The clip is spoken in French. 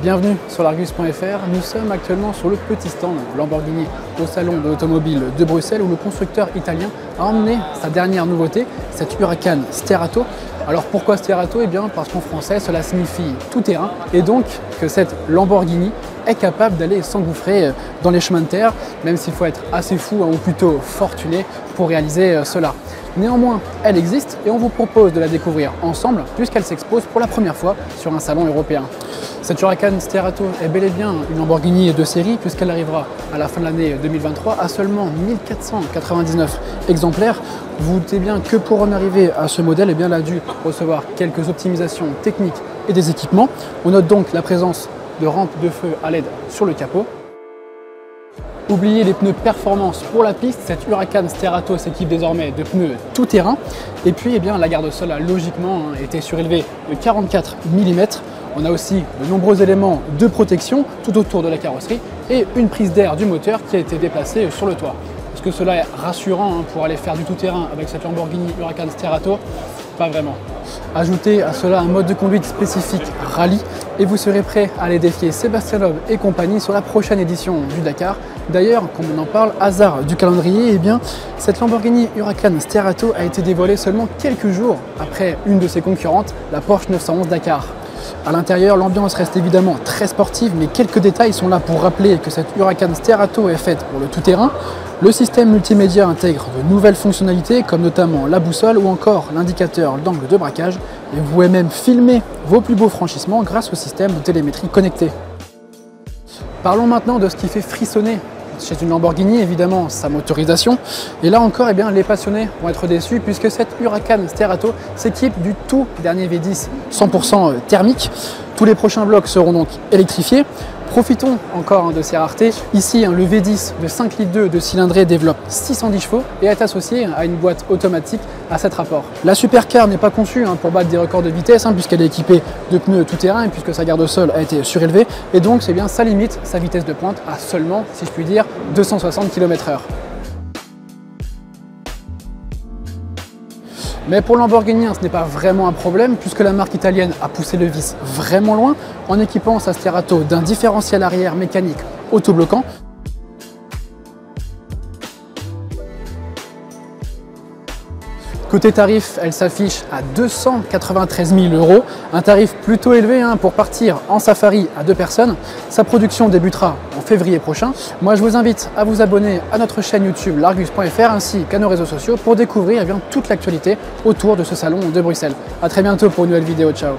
Bienvenue sur l'Argus.fr. Nous sommes actuellement sur le petit stand Lamborghini au salon de l'automobile de Bruxelles où le constructeur italien a emmené sa dernière nouveauté, cette Huracan Sterato. Alors pourquoi Sterato? Eh bien parce qu'en français cela signifie tout-terrain et donc que cette Lamborghini est capable d'aller s'engouffrer dans les chemins de terre, même s'il faut être assez fou ou plutôt fortuné pour réaliser cela. Néanmoins, elle existe et on vous propose de la découvrir ensemble puisqu'elle s'expose pour la première fois sur un salon européen. Cette Huracan Sterato est bel et bien une Lamborghini de série puisqu'elle arrivera à la fin de l'année 2023 à seulement 1499 exemplaires. Vous vous doutez bien que pour en arriver à ce modèle, eh bien, elle a dû recevoir quelques optimisations techniques et des équipements. On note donc la présence de rampes de feu à LED sur le capot. Oubliez les pneus performance pour la piste, cette Huracan Sterato s'équipe désormais de pneus tout-terrain. Et puis eh bien, la garde-sol a logiquement été surélevée de 44 mm. On a aussi de nombreux éléments de protection tout autour de la carrosserie et une prise d'air du moteur qui a été déplacée sur le toit. Est-ce que cela est rassurant pour aller faire du tout-terrain avec cette Lamborghini Huracan Sterato? Pas vraiment. Ajoutez à cela un mode de conduite spécifique rallye et vous serez prêt à aller défier Sébastien Loeb et compagnie sur la prochaine édition du Dakar. D'ailleurs, comme on en parle, hasard du calendrier, eh bien, cette Lamborghini Huracan Sterato a été dévoilée seulement quelques jours après une de ses concurrentes, la Porsche 911 Dakar. À l'intérieur, l'ambiance reste évidemment très sportive, mais quelques détails sont là pour rappeler que cette Huracan Sterato est faite pour le tout-terrain. Le système multimédia intègre de nouvelles fonctionnalités, comme notamment la boussole ou encore l'indicateur d'angle de braquage. Et vous pouvez même filmer vos plus beaux franchissements grâce au système de télémétrie connecté. Parlons maintenant de ce qui fait frissonner chez une Lamborghini, évidemment sa motorisation. Et là encore, eh bien, les passionnés vont être déçus puisque cette Huracan Sterato s'équipe du tout dernier V10 100% thermique. Tous les prochains blocs seront donc électrifiés. Profitons encore de ces raretés. Ici, le V10 de 5,2 litres de cylindrée développe 610 chevaux et est associé à une boîte automatique à 7 rapports. La supercar n'est pas conçue pour battre des records de vitesse puisqu'elle est équipée de pneus tout-terrain et puisque sa garde-sol a été surélevée. Et donc, c'est bien ça limite sa vitesse de pointe à seulement, si je puis dire, 260 km/h. Mais pour Lamborghini, ce n'est pas vraiment un problème puisque la marque italienne a poussé le vice vraiment loin en équipant sa Sterato d'un différentiel arrière mécanique autobloquant. Côté tarif, elle s'affiche à 293 000 €, un tarif plutôt élevé pour partir en safari à 2 personnes. Sa production débutera en février prochain. Moi, je vous invite à vous abonner à notre chaîne YouTube l'Argus.fr ainsi qu'à nos réseaux sociaux pour découvrir toute l'actualité autour de ce salon de Bruxelles. A très bientôt pour une nouvelle vidéo. Ciao.